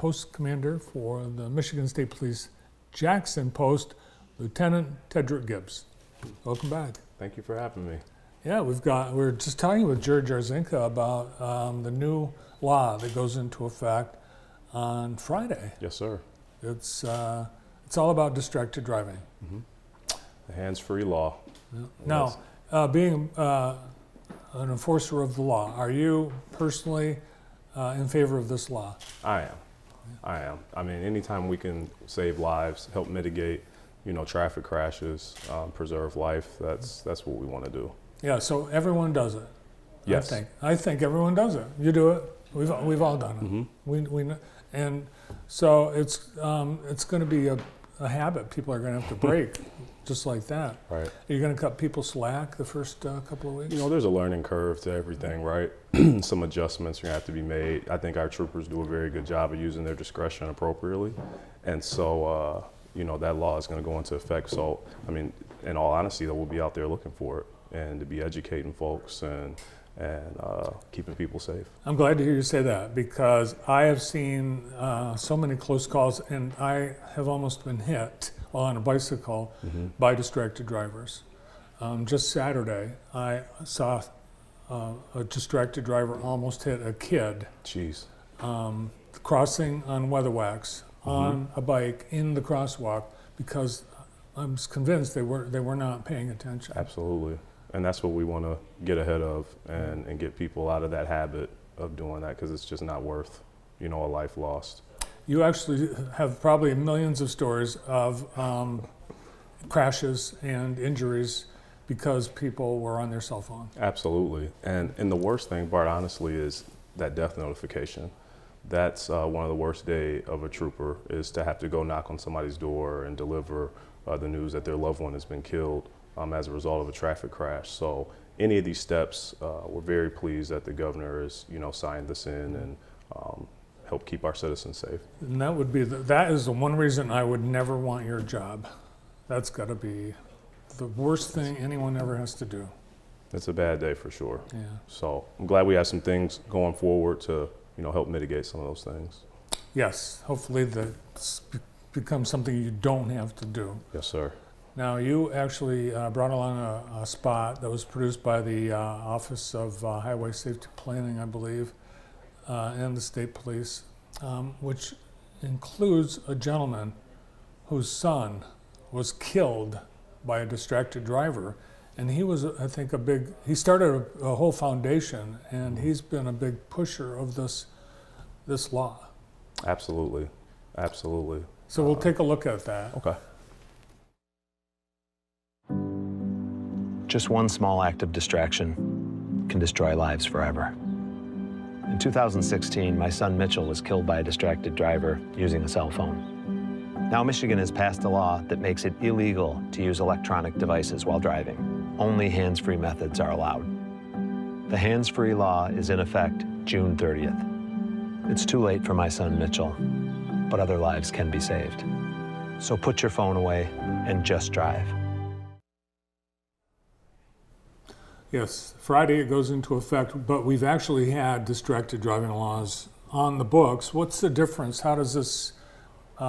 Post Commander for the Michigan State Police Jackson Post, Lieutenant Tedrick Gibbs. Welcome back. Thank you for having me. Yeah, we're just talking with Jared Jarzinka about the new law that goes into effect on Friday. Yes, sir. It's all about distracted driving. Mm-hmm. The hands-free law. Yeah. Now, being an enforcer of the law, are you personally in favor of this law? I am. I mean, anytime we can save lives, help mitigate, traffic crashes, preserve life, that's what we want to do. Yeah, so everyone does it. Yes. I think everyone does it. You do it. We've all done it. Mm-hmm. We and so it's going to be a habit people are going to have to break, just like that. Right. Are you going to cut people slack the first couple of weeks? There's a learning curve to everything, right? Some adjustments are going to have to be made. I think our troopers do a very good job of using their discretion appropriately, and so that law is going to go into effect. So, I mean, in all honesty, we'll be out there looking for it and to be educating folks and keeping people safe. I'm glad to hear you say that, because I have seen so many close calls, and I have almost been hit while on a bicycle by distracted drivers. Just Saturday, I saw a distracted driver almost hit a kid. Jeez. Crossing on Weatherwax on a bike in the crosswalk, because I'm convinced they were not paying attention. Absolutely. And that's what we want to get ahead of and get people out of that habit of doing that, because it's just not worth, a life lost. You actually have probably millions of stories of crashes and injuries because people were on their cell phone. Absolutely. And the worst thing, Bart, honestly, is that death notification. That's one of the worst days of a trooper, is to have to go knock on somebody's door and deliver the news that their loved one has been killed as a result of a traffic crash. So any of these steps, we're very pleased that the governor has, signed this in and help keep our citizens safe. And that is the one reason I would never want your job. That's got to be the worst thing anyone ever has to do. It's a bad day for sure. Yeah. So I'm glad we have some things going forward to, help mitigate some of those things. Yes, hopefully that becomes something you don't have to do. Yes, sir. Now, you actually brought along a spot that was produced by the Office of Highway Safety Planning, I believe, and the state police, which includes a gentleman whose son was killed by a distracted driver. And he was, I think, he started a whole foundation, and he's been a big pusher of this law. Absolutely. So we'll take a look at that. Okay. Just one small act of distraction can destroy lives forever. In 2016, my son Mitchell was killed by a distracted driver using a cell phone. Now Michigan has passed a law that makes it illegal to use electronic devices while driving. Only hands-free methods are allowed. The hands-free law is in effect June 30th. It's too late for my son Mitchell, but other lives can be saved. So put your phone away and just drive. Yes, Friday it goes into effect, but we've actually had distracted driving laws on the books. What's the difference? How does this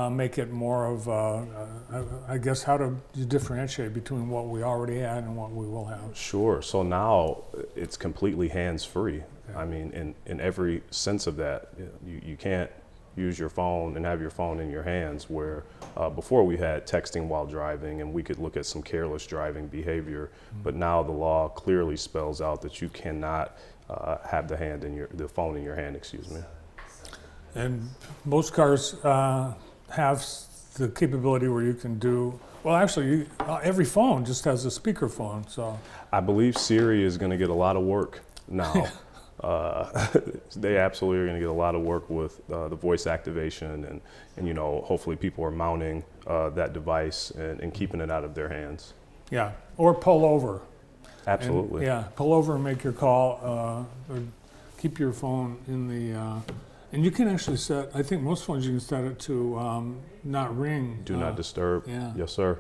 make it more of, I guess, how do you differentiate between what we already had and what we will have? Sure. So now it's completely hands-free. Okay. I mean, in every sense of that, you can't use your phone and have your phone in your hands, where before we had texting while driving and we could look at some careless driving behavior, but now the law clearly spells out that you cannot have the phone in your hand, excuse me. And most cars have the capability where you can do, well, actually, every phone just has a speakerphone, so. I believe Siri is going to get a lot of work now. They absolutely are going to get a lot of work with the voice activation, and hopefully people are mounting that device and keeping it out of their hands. Yeah, or pull over. Absolutely. Pull over and make your call, or keep your phone in the, and you can actually set, I think most phones you can set it to not ring. Do not disturb. Yeah. Yes, sir.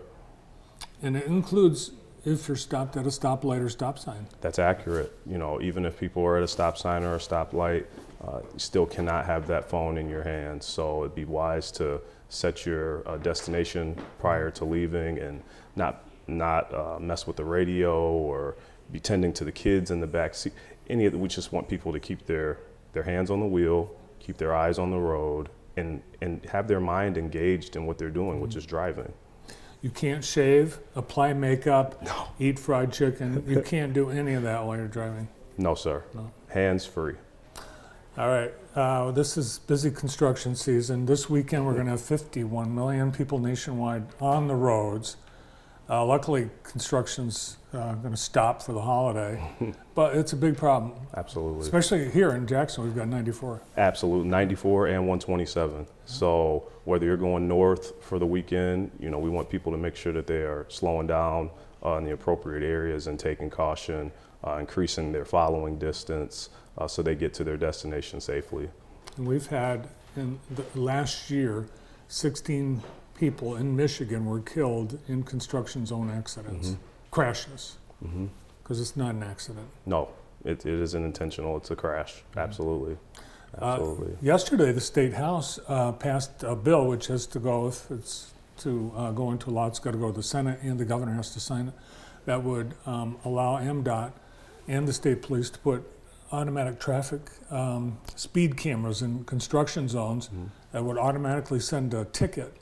And it includes if you're stopped at a stoplight or stop sign. That's accurate. Even if people are at a stop sign or a stoplight, you still cannot have that phone in your hand. So it'd be wise to set your destination prior to leaving and not mess with the radio or be tending to the kids in the back seat. We just want people to keep their hands on the wheel, keep their eyes on the road, and have their mind engaged in what they're doing, which is driving. You can't shave, apply makeup, eat fried chicken. You can't do any of that while you're driving. No, sir. No. Hands free. All right. This is busy construction season. This weekend we're going to have 51 million people nationwide on the roads. Luckily, construction's going to stop for the holiday, but it's a big problem. Absolutely. Especially here in Jackson, we've got 94. Absolutely, 94 and 127. So whether you're going north for the weekend, we want people to make sure that they are slowing down in the appropriate areas and taking caution, increasing their following distance so they get to their destination safely. And we've had, in the last year, 16 people in Michigan were killed in construction zone accidents, crashes, because it's not an accident. No, it isn't intentional. It's a crash. Absolutely. Absolutely. Yesterday, the State House passed a bill which has to go, if it's to go into law, it's got to go to the Senate and the governor has to sign it, that would allow MDOT and the state police to put automatic traffic speed cameras in construction zones that would automatically send a ticket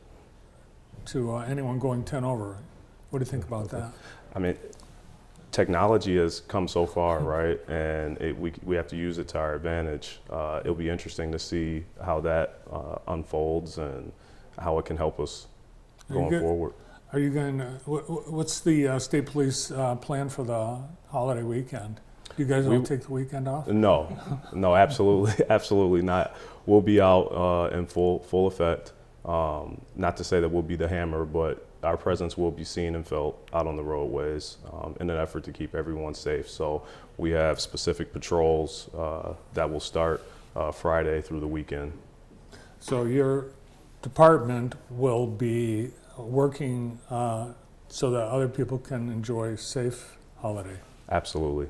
to anyone going 10 over. What do you think about that? I mean, technology has come so far, right? And we have to use it to our advantage. It'll be interesting to see how that unfolds and how it can help us going forward. Are you going to, what's the state police plan for the holiday weekend? You guys all take the weekend off? No, absolutely not. We'll be out in full effect. Not to say that we'll be the hammer, but our presence will be seen and felt out on the roadways in an effort to keep everyone safe. So we have specific patrols that will start Friday through the weekend. So your department will be working so that other people can enjoy safe holiday. Absolutely.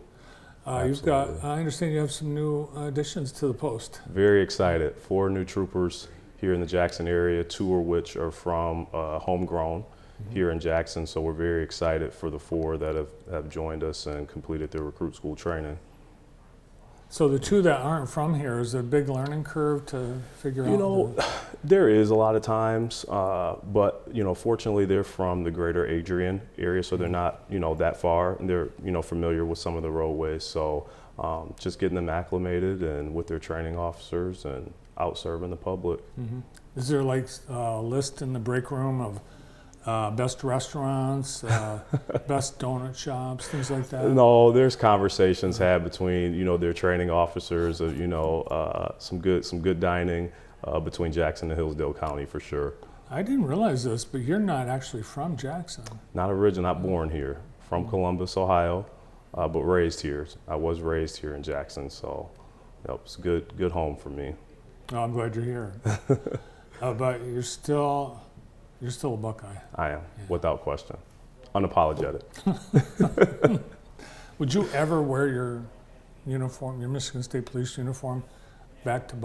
You've got, I understand you have some new additions to the post. Very excited. 4 new troopers here in the Jackson area, 2 of which are from homegrown here in Jackson. So we're very excited for the 4 that have joined us and completed their recruit school training. So the 2 that aren't from here, is there a big learning curve to figure out? There is a lot of times, but fortunately they're from the greater Adrian area, so they're not that far, and they're familiar with some of the roadways. So just getting them acclimated and with their training officers and out serving the public. Is there like a list in the break room of best restaurants, best donut shops, things like that? No, there's conversations had between their training officers of some good dining between Jackson and Hillsdale County for sure. I didn't realize this, but you're not actually from Jackson. Not born here, from Columbus, Ohio, but raised here. I was raised here in Jackson, so it's a good home for me. Oh, I'm glad you're here. But you're still a Buckeye. I am, without question. Unapologetic. Would you ever wear your uniform, your Michigan State Police uniform, back to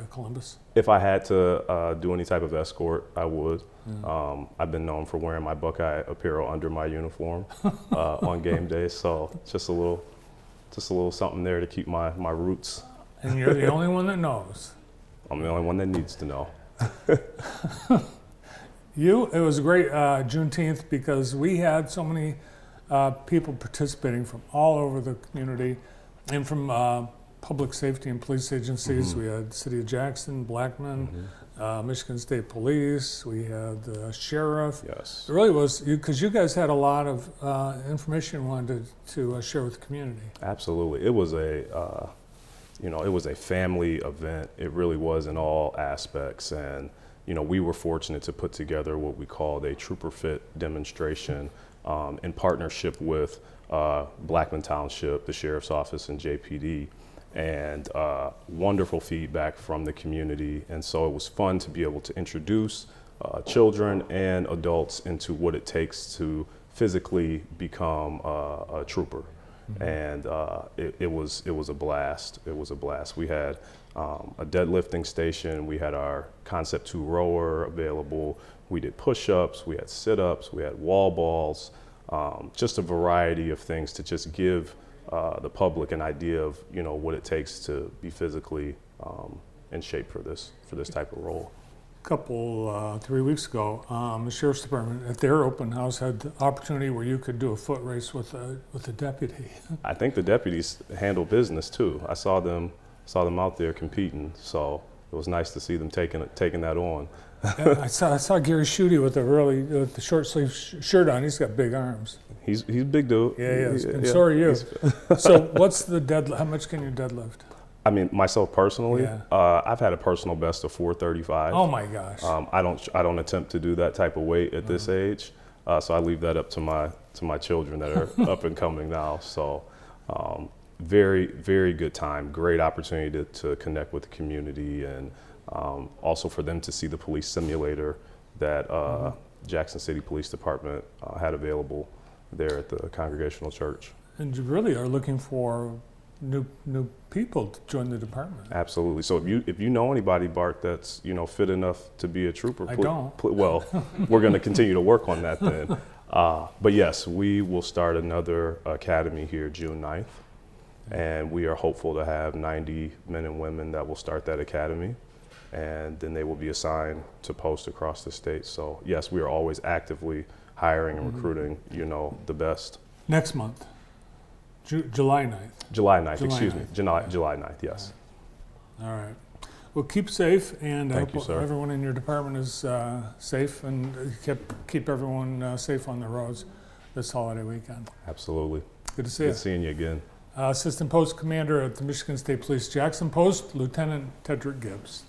Columbus? If I had to do any type of escort, I would. I've been known for wearing my Buckeye apparel under my uniform on game day, so just a little something there to keep my roots. And you're the only one that knows. I'm the only one that needs to know. It was a great Juneteenth because we had so many people participating from all over the community and from public safety and police agencies. We had City of Jackson, Blackman, Michigan State Police, we had the sheriff. Yes. It really was, because you guys had a lot of information you wanted to share with the community. Absolutely. It was a family event. It really was in all aspects. And we were fortunate to put together what we called a Trooper Fit demonstration in partnership with Blackman Township, the Sheriff's Office, and JPD, and wonderful feedback from the community. And so it was fun to be able to introduce children and adults into what it takes to physically become a trooper. and it was a blast. It was a blast. We had a deadlifting station. We had our Concept 2 rower available. We did push-ups. We had sit-ups. We had wall balls. Just a variety of things to just give the public an idea of what it takes to be physically in shape for this type of role. Couple 3 weeks ago, the sheriff's department at their open house had the opportunity where you could do a foot race with a deputy. I think the deputies handle business too. I saw them out there competing, so it was nice to see them taking that on. I saw Gary Schutte with the short sleeve shirt on. He's got big arms. He's a big dude. Yeah, and so are you. So what's the deadlift? How much can you deadlift? I mean, myself personally, Yeah. I've had a personal best of 435. Oh my gosh. I don't attempt to do that type of weight at this age, so I leave that up to my children that are up and coming now. So, very, very good time. Great opportunity to connect with the community, and also for them to see the police simulator that Jackson City Police Department had available there at the Congregational Church. And you really are looking for new people to join the department. Absolutely. So if you know anybody, Bart, that's fit enough to be a trooper, I don't. Well, we're going to continue to work on that then. But yes, we will start another academy here June 9th, and we are hopeful to have 90 men and women that will start that academy, and then they will be assigned to posts across the state. So yes, we are always actively hiring and recruiting, the best. Next month, July 9th. July 9th, July excuse 9th. me. July 9th, yes. All right. Well, keep safe, and I Thank you, hope sir. everyone in your department is safe, and keep everyone safe on the roads this holiday weekend. Absolutely. Good to see you. Good seeing you again. Assistant Post Commander at the Michigan State Police Jackson Post, Lieutenant Tedrick Gibbs.